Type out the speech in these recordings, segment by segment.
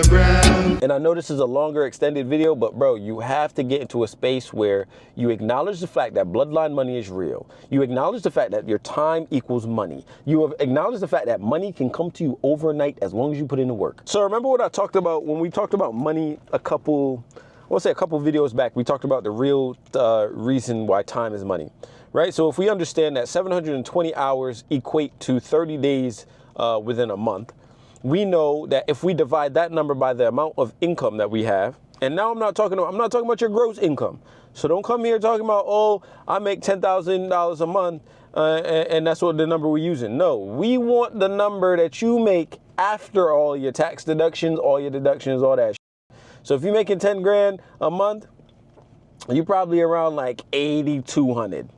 the ground. And I know this is a longer extended video, but bro, you have to get into a space where you acknowledge the fact that bloodline money is real. You acknowledge the fact that your time equals money. You have acknowledged the fact that money can come to you overnight as long as you put in the work. So remember what I talked about when we talked about money a couple videos back. We talked about the real reason why time is money, right? So if we understand that 720 hours equate to 30 days within a month, we know that if we divide that number by the amount of income that we have, and now I'm not talking about your gross income. So don't come here talking about, oh, I make $10,000 a month and that's what the number we're using. No, we want the number that you make after all your tax deductions, all your deductions, all that shit. So if you're making 10 grand a month, you're probably around like 8,200,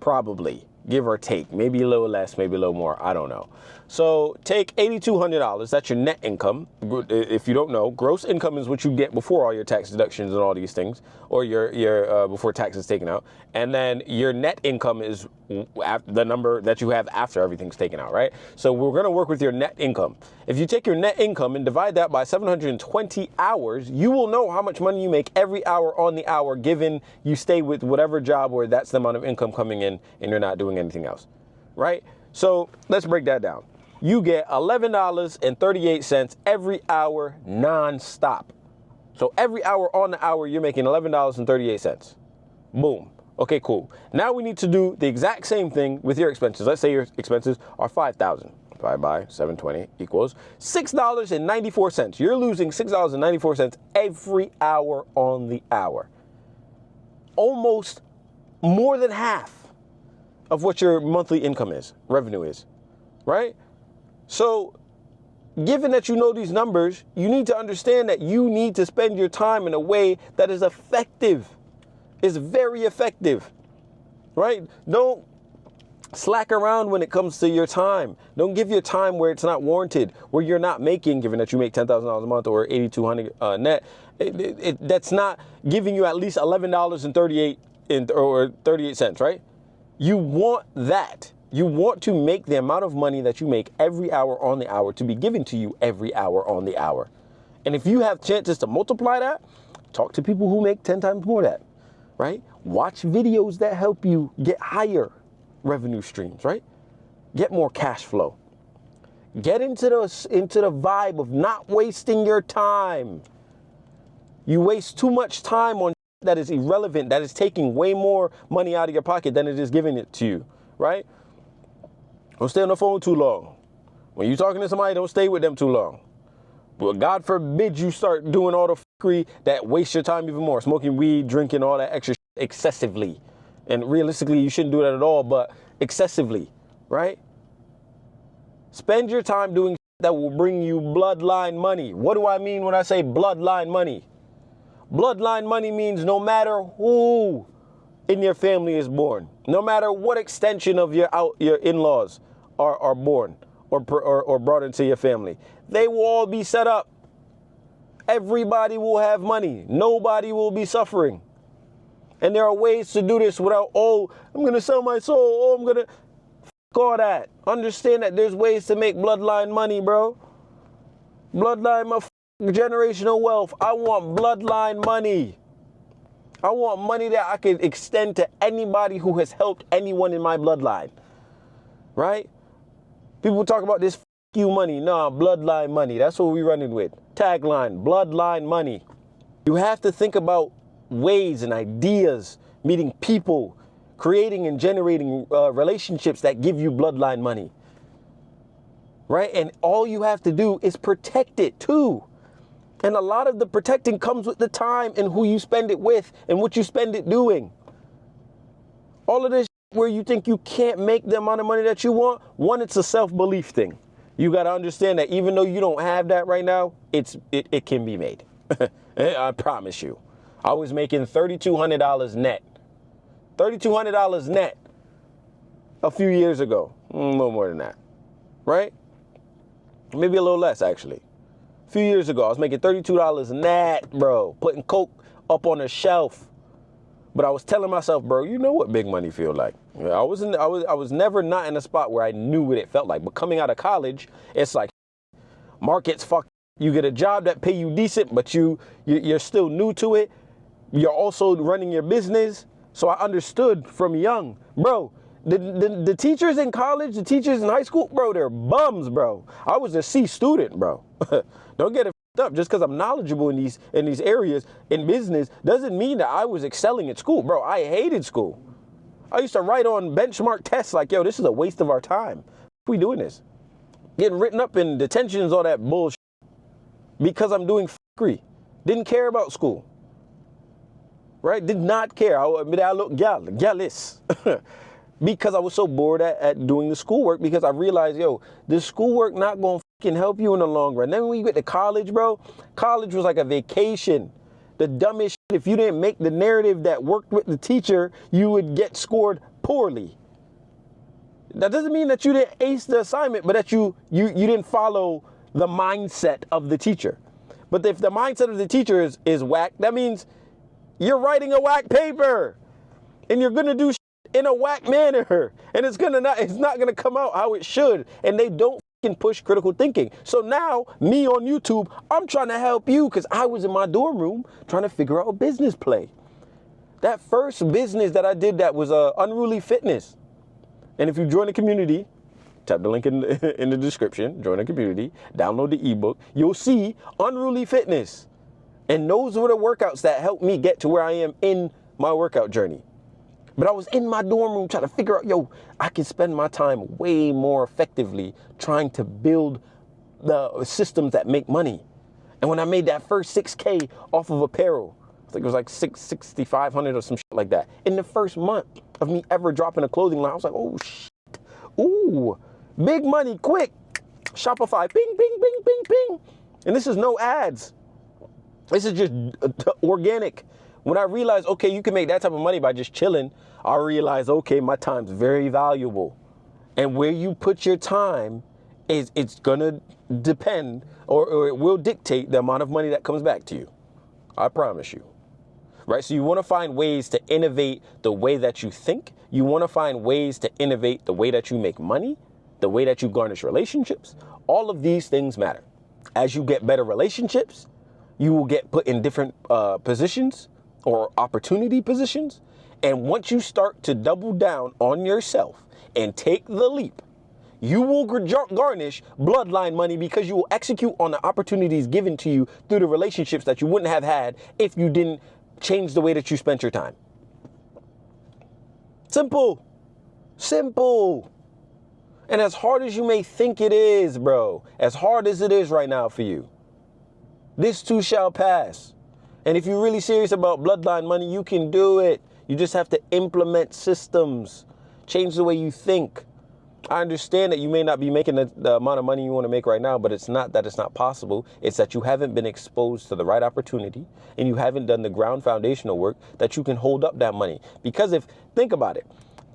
probably, give or take, maybe a little less, maybe a little more, I don't know. So take $8,200, that's your net income. If you don't know, gross income is what you get before all your tax deductions and all these things, or your before tax is taken out. And then your net income is the number that you have after everything's taken out, right? So we're gonna work with your net income. If you take your net income and divide that by 720 hours, you will know how much money you make every hour on the hour, given you stay with whatever job where that's the amount of income coming in and you're not doing anything else, right? So let's break that down. You get $11.38 every hour non-stop. So every hour on the hour, you're making $11.38. Boom. Okay, cool. Now we need to do the exact same thing with your expenses. Let's say your expenses are $5,000. Divided by 720 equals $6.94. You're losing $6.94 every hour on the hour. Almost more than half of what your monthly income is, revenue is, right? So given that you know these numbers, you need to understand that you need to spend your time in a way that is effective, is very effective, right? Don't slack around when it comes to your time. Don't give your time where it's not warranted, where you're not making, given that you make $10,000 a month or 8,200 net, that's not giving you at least $11.38 right? You want that. You want to make the amount of money that you make every hour on the hour to be given to you every hour on the hour. And if you have chances to multiply that, talk to people who make 10 times more that, right? Watch videos that help you get higher revenue streams, right? Get more cash flow. Get into the vibe of not wasting your time. You waste too much time on that is irrelevant, that is taking way more money out of your pocket than it is giving it to you, right? Don't stay on the phone too long. When you're talking to somebody, don't stay with them too long. But God forbid you start doing all the fuckery that wastes your time even more. Smoking weed, drinking all that extra shit excessively. And realistically, you shouldn't do that at all, but excessively, right? Spend your time doing shit that will bring you bloodline money. What do I mean when I say bloodline money? Bloodline money means no matter who in your family is born, no matter what extension of your in-laws are born or brought into your family, they will all be set up. Everybody will have money. Nobody will be suffering. And there are ways to do this without, oh, I'm going to sell my soul. Oh, I'm going to fuck all that. Understand that there's ways to make bloodline money, bro. Bloodline, my generational wealth. I want bloodline money. I want money that I can extend to anybody who has helped anyone in my bloodline, right? People talk about this you money. Nah, bloodline money. That's what we're running with. Tagline, bloodline money. You have to think about ways and ideas, meeting people, creating and generating relationships that give you bloodline money, right? And all you have to do is protect it too. And a lot of the protecting comes with the time and who you spend it with and what you spend it doing. All of this where you think you can't make the amount of money that you want, one, it's a self-belief thing. You got to understand that even though you don't have that right now, it can be made. I promise you. I was making $3,200 net. $3,200 net a few years ago. A little more than that, right? Maybe a little less, actually. A few years ago, I was making $32 net, bro. Putting Coke up on a shelf. But I was telling myself, bro, you know what big money feel like. I was never not in a spot where I knew what it felt like. But coming out of college, it's like markets fucked. You get a job that pay you decent, but you're still new to it. You're also running your business. So I understood from young, bro, the teachers in college, the teachers in high school, bro, they're bums, bro. I was a C student, bro. Don't get it up. Just because I'm knowledgeable in these areas in business doesn't mean that I was excelling at school, bro. I hated school. I used to write on benchmark tests like, yo, this is a waste of our time. We doing this? Getting written up in detentions, all that bullshit. Because I'm doing f***ery. Didn't care about school. Right? Did not care. I look gallus. Because I was so bored at doing the schoolwork, because I realized, yo, this schoolwork not going to fucking help you in the long run. Then when you get to college, bro, college was like a vacation. The dumbest shit. If you didn't make the narrative that worked with the teacher, you would get scored poorly. That doesn't mean that you didn't ace the assignment, but that you didn't follow the mindset of the teacher. But if the mindset of the teacher is whack, that means you're writing a whack paper and you're going to do shit in a whack manner, and it's not going to come out how it should. And they don't fucking push critical thinking. So now me on YouTube, I'm trying to help you because I was in my dorm room trying to figure out a business play. That first business that I did that was Unruly Fitness. And if you join the community, tap the link in the description, join the community, download the ebook, you'll see Unruly Fitness. And those were the workouts that helped me get to where I am in my workout journey. But I was in my dorm room trying to figure out, yo, I can spend my time way more effectively trying to build the systems that make money. And when I made that first 6K off of apparel, I think it was like $6,500 or some shit like that. In the first month of me ever dropping a clothing line, I was like, oh shit, ooh, big money, quick. Shopify, ping, ping, ping, ping, ping. And this is no ads. This is just organic. When I realized, okay, you can make that type of money by just chilling, I realized, okay, my time's very valuable. And where you put your time it's gonna depend or it will dictate the amount of money that comes back to you. I promise you. Right? So you want to find ways to innovate the way that you think. You want to find ways to innovate the way that you make money, the way that you garnish relationships. All of these things matter. As you get better relationships, you will get put in different positions or opportunity positions. And once you start to double down on yourself and take the leap, you will garnish bloodline money because you will execute on the opportunities given to you through the relationships that you wouldn't have had if you didn't change the way that you spent your time. Simple. Simple. And as hard as you may think it is, bro, as hard as it is right now for you, this too shall pass. And if you're really serious about bloodline money, you can do it. You just have to implement systems, change the way you think. I understand that you may not be making the amount of money you want to make right now, but it's not that it's not possible. It's that you haven't been exposed to the right opportunity and you haven't done the ground foundational work that you can hold up that money. Because think about it,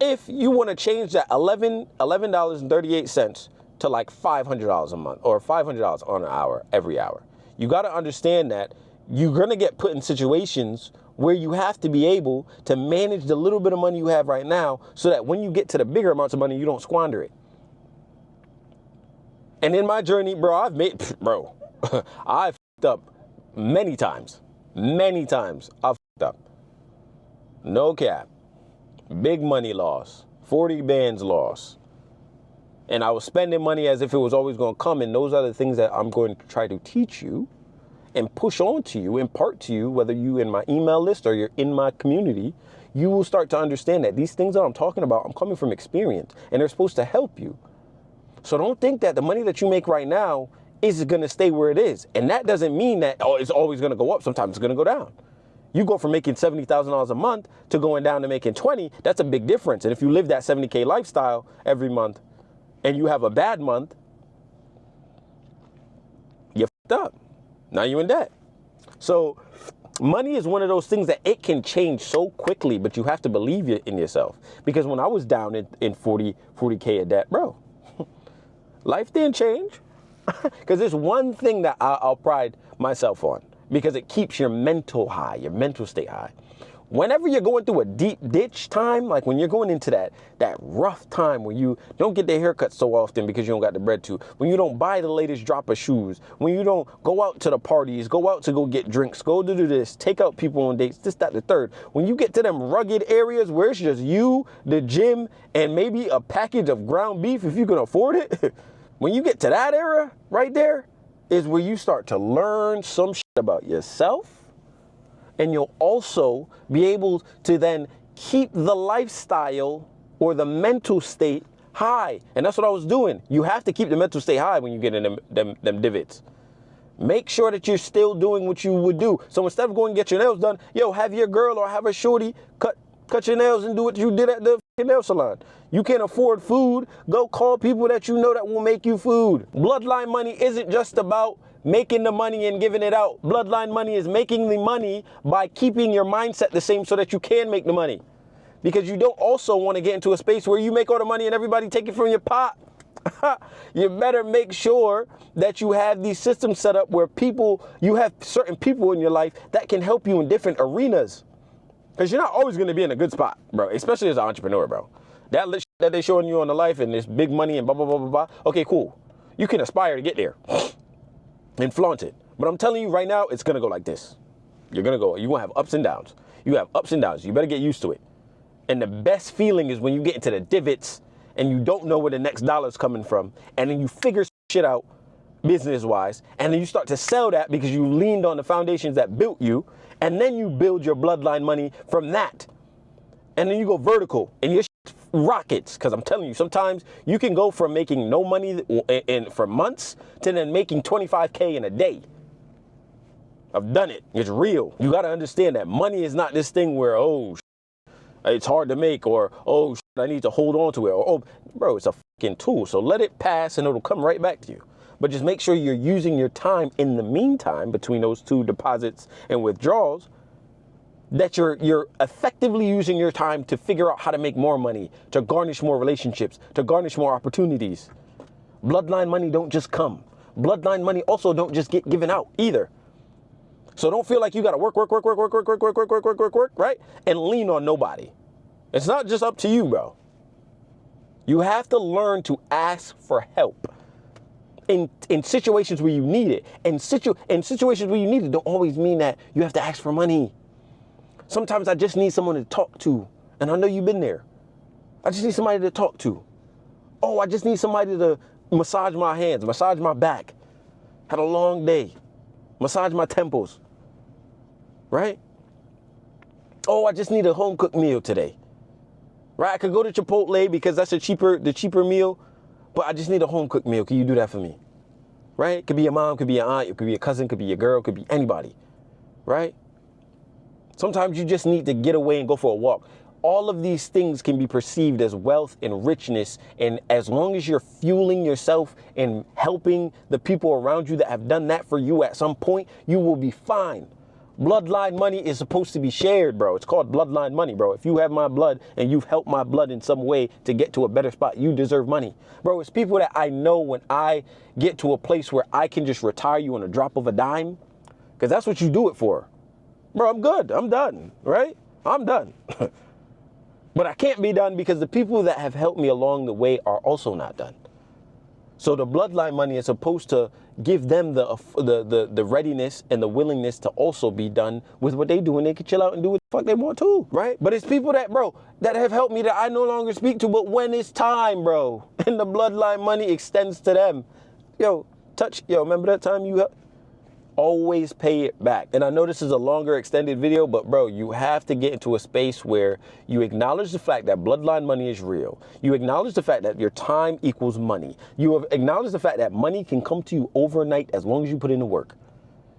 if you want to change that $11.38 to like $500 a month or $500 on an hour, every hour, you got to understand that you're going to get put in situations where you have to be able to manage the little bit of money you have right now so that when you get to the bigger amounts of money, you don't squander it. And in my journey, bro, I've fucked up many times. Many times I've fucked up. No cap. Big money loss. 40 bands loss. And I was spending money as if it was always going to come. And those are the things that I'm going to try to teach you and push on to you, impart to you, whether you in my email list or you're in my community. You will start to understand that these things that I'm talking about, I'm coming from experience and they're supposed to help you. So don't think that the money that you make right now is going to stay where it is. And that doesn't mean that, it's always going to go up. Sometimes it's going to go down. You go from making $70,000 a month to going down to making 20. That's a big difference. And if you live that 70K lifestyle every month and you have a bad month, you're fucked up. Now you're in debt. So money is one of those things that it can change so quickly, but you have to believe in yourself. Because when I was down in 40K of debt, bro, life didn't change. Because there's one thing that I'll pride myself on, because it keeps your mental high, your mental state high. Whenever you're going through a deep ditch time, like when you're going into that rough time when you don't get their haircut so often because you don't got the bread to, when you don't buy the latest drop of shoes, when you don't go out to the parties, go out to go get drinks, go to do this, take out people on dates, this, that, the third. When you get to them rugged areas where it's just you, the gym, and maybe a package of ground beef if you can afford it, when you get to that era right there is where you start to learn some shit about yourself. And you'll also be able to then keep the lifestyle or the mental state high. And that's what I was doing. You have to keep the mental state high when you get in them divots. Make sure that you're still doing what you would do. So instead of going and get your nails done, yo, have your girl or have a shorty cut your nails and do what you did at the nail salon. You can't afford food, go call people that you know that will make you food. Bloodline money isn't just about making the money and giving it out. Bloodline money is making the money by keeping your mindset the same so that you can make the money. Because you don't also want to get into a space where you make all the money and everybody take it from your pot. You better make sure that you have these systems set up where you have certain people in your life that can help you in different arenas. Because you're not always going to be in a good spot, bro, especially as an entrepreneur, bro. That they're showing you on the life and this big money and blah, blah, blah, blah, blah. Okay, cool. You can aspire to get there and flaunt it. But I'm telling you right now, it's going to go like this. You're going to have ups and downs. You have ups and downs. You better get used to it. And the best feeling is when you get into the divots and you don't know where the next dollar's coming from. And then you figure shit out business-wise. And then you start to sell that because you leaned on the foundations that built you. And then you build your bloodline money from that. And then you go vertical and your shit rockets. Because I'm telling you, sometimes you can go from making no money for months to then making 25K in a day. I've done it. It's real. You got to understand that money is not this thing where, oh, it's hard to make, or, oh, I need to hold on to it, or, oh, bro, it's a fucking tool. So let it pass and it'll come right back to you. But just make sure you're using your time in the meantime between those two deposits and withdrawals, that you're effectively using your time to figure out how to make more money, to garnish more relationships, to garnish more opportunities. Bloodline money don't just come. Bloodline money also don't just get given out either. So don't feel like you got to work, right? And lean on nobody. It's not just up to you, bro. You have to learn to ask for help in situations where you need it. And situations where you need it don't always mean that you have to ask for money. Sometimes I just need someone to talk to. And I know you've been there. I just need somebody to talk to. Oh, I just need somebody to massage my hands, massage my back. Had a long day. Massage my temples, right? Oh, I just need a home cooked meal today, right? I could go to Chipotle because that's the cheaper meal, but I just need a home cooked meal. Can you do that for me, right? It could be your mom, could be your aunt, it could be your cousin, could be your girl, could be anybody, right? Sometimes you just need to get away and go for a walk. All of these things can be perceived as wealth and richness, and as long as you're fueling yourself and helping the people around you that have done that for you at some point, you will be fine. Bloodline money is supposed to be shared, bro. It's called bloodline money, bro. If you have my blood and you've helped my blood in some way to get to a better spot, you deserve money. Bro, it's people that I know when I get to a place where I can just retire you on a drop of a dime, because that's what you do it for. Bro, I'm good. I'm done, right? I'm done. But I can't be done because the people that have helped me along the way are also not done. So the bloodline money is supposed to give them the readiness and the willingness to also be done with what they do, and they can chill out and do what the fuck they want to, right? But it's people that, bro, that have helped me that I no longer speak to, but when it's time, bro, and the bloodline money extends to them, remember that time you helped? Always pay it back. And I know this is a longer extended video, but bro, you have to get into a space where you acknowledge the fact that bloodline money is real. You acknowledge the fact that your time equals money. You have acknowledged the fact that money can come to you overnight as long as you put in the work.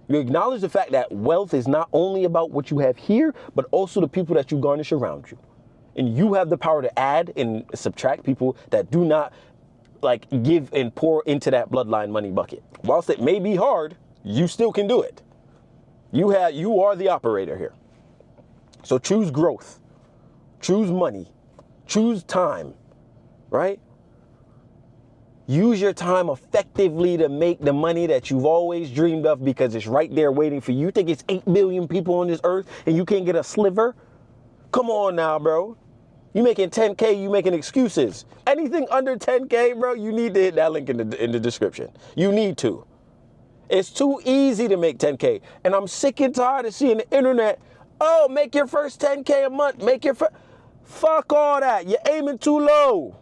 You acknowledge the fact that wealth is not only about what you have here, but also the people that you garnish around you. And you have the power to add and subtract people that do not like give and pour into that bloodline money bucket. Whilst it may be hard, you still can do it. You are the operator here. So choose growth, choose money, choose time, right? Use your time effectively to make the money that you've always dreamed of, because it's right there waiting for you. You think it's 8 billion people on this earth and you can't get a sliver? Come on now, bro. You making 10K, you making excuses. Anything under 10K, bro, you need to hit that link in the description. You need to. It's too easy to make 10K. And I'm sick and tired of seeing the internet, oh, make your first 10K a month. Make your first. Fuck all that. You're aiming too low.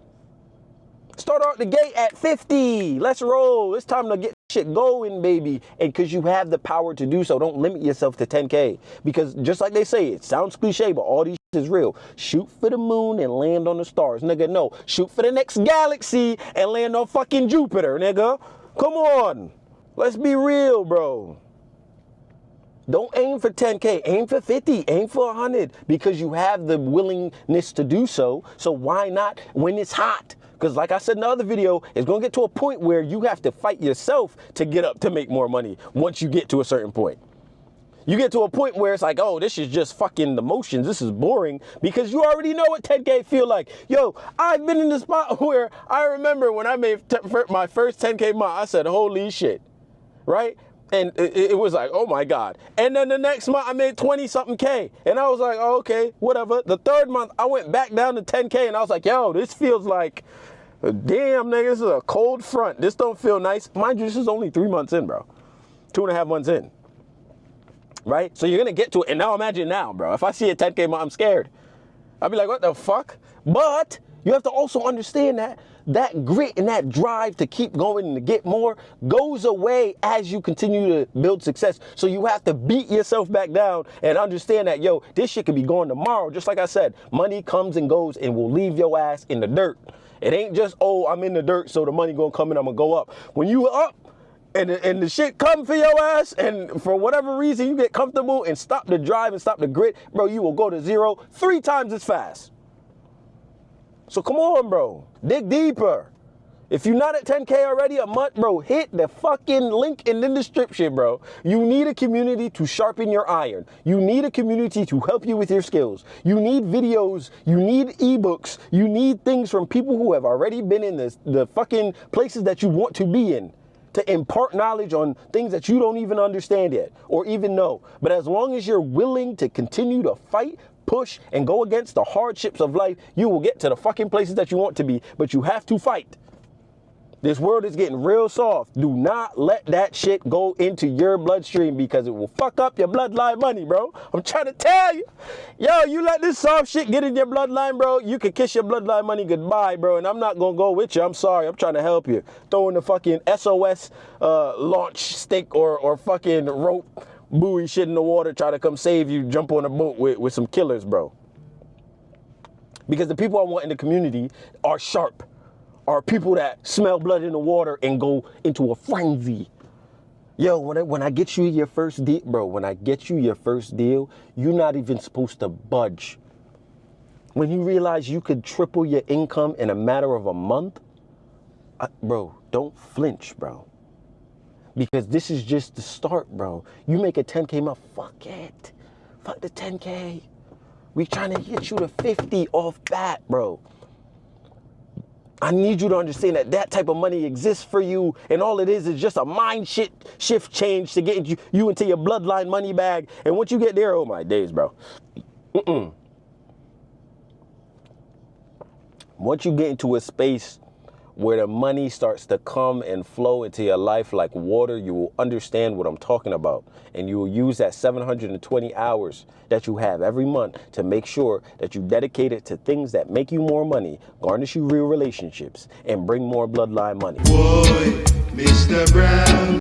Start out the gate at 50. Let's roll. It's time to get shit going, baby. And because you have the power to do so, don't limit yourself to 10K. Because just like they say, it sounds cliche, but all these shit is real. Shoot for the moon and land on the stars. Nigga, no. Shoot for the next galaxy and land on fucking Jupiter, nigga. Come on. Let's be real, bro. Don't aim for 10K, aim for 50, aim for 100, because you have the willingness to do so. So why not when it's hot? Because like I said in the other video, it's going to get to a point where you have to fight yourself to get up to make more money once you get to a certain point. You get to a point where it's like, oh, this is just fucking the motions. This is boring, because you already know what 10K feel like. Yo, I've been in the spot where I remember when I made my first 10K month, I said, holy shit, right? And it was like, oh my God. And then the next month I made 20 something K. And I was like, oh, okay, whatever. The third month I went back down to 10K and I was like, yo, this feels like, damn nigga, this is a cold front. This don't feel nice. Mind you, this is only 3 months in, bro. 2.5 months in. Right? So you're gonna get to it. And now imagine now, bro. If I see a 10K month, I'm scared. I'll be like, what the fuck? But you have to also understand that grit and that drive to keep going and to get more goes away as you continue to build success. So you have to beat yourself back down and understand that, yo, this shit could be going tomorrow. Just like I said, money comes and goes and will leave your ass in the dirt. It ain't just, oh, I'm in the dirt, so the money gonna come and I'm gonna go up. When you up and the shit come for your ass, and for whatever reason you get comfortable and stop the drive and stop the grit, bro, you will go to zero 3 times as fast. So come on, bro. Dig deeper. If you're not at 10K already a month, bro, hit the fucking link in the description, bro. You need a community to sharpen your iron. You need a community to help you with your skills. You need videos. You need ebooks. You need things from people who have already been in the fucking places that you want to be in, to impart knowledge on things that you don't even understand yet or even know. But as long as you're willing to continue to fight, push, and go against the hardships of life, you will get to the fucking places that you want to be, but you have to fight. This world is getting real soft. Do not let that shit go into your bloodstream, because it will fuck up your bloodline money, bro. I'm trying to tell you. Yo, you let this soft shit get in your bloodline, bro, you can kiss your bloodline money goodbye, bro, and I'm not gonna go with you. I'm sorry. I'm trying to help you. Throwing the fucking SOS launch stick or fucking rope buoy shit in the water, try to come save you, jump on a boat with some killers, bro. Because the people I want in the community are sharp, are people that smell blood in the water and go into a frenzy. Yo, when I get you your first deal, bro, when I get you your first deal, you're not even supposed to budge. When you realize you could triple your income in a matter of a month, bro, don't flinch, bro. Because this is just the start, bro. You make a 10K month, fuck it. Fuck the 10K. We trying to get you to 50 off bat, bro. I need you to understand that type of money exists for you, and all it is just a mind shift change to get you into your bloodline money bag. And once you get there, oh my days, bro. Once you get into a space where the money starts to come and flow into your life like water, you will understand what I'm talking about. And you will use that 720 hours that you have every month to make sure that you dedicate it to things that make you more money, garnish you real relationships, and bring more bloodline money. Boy, Mr. Brown.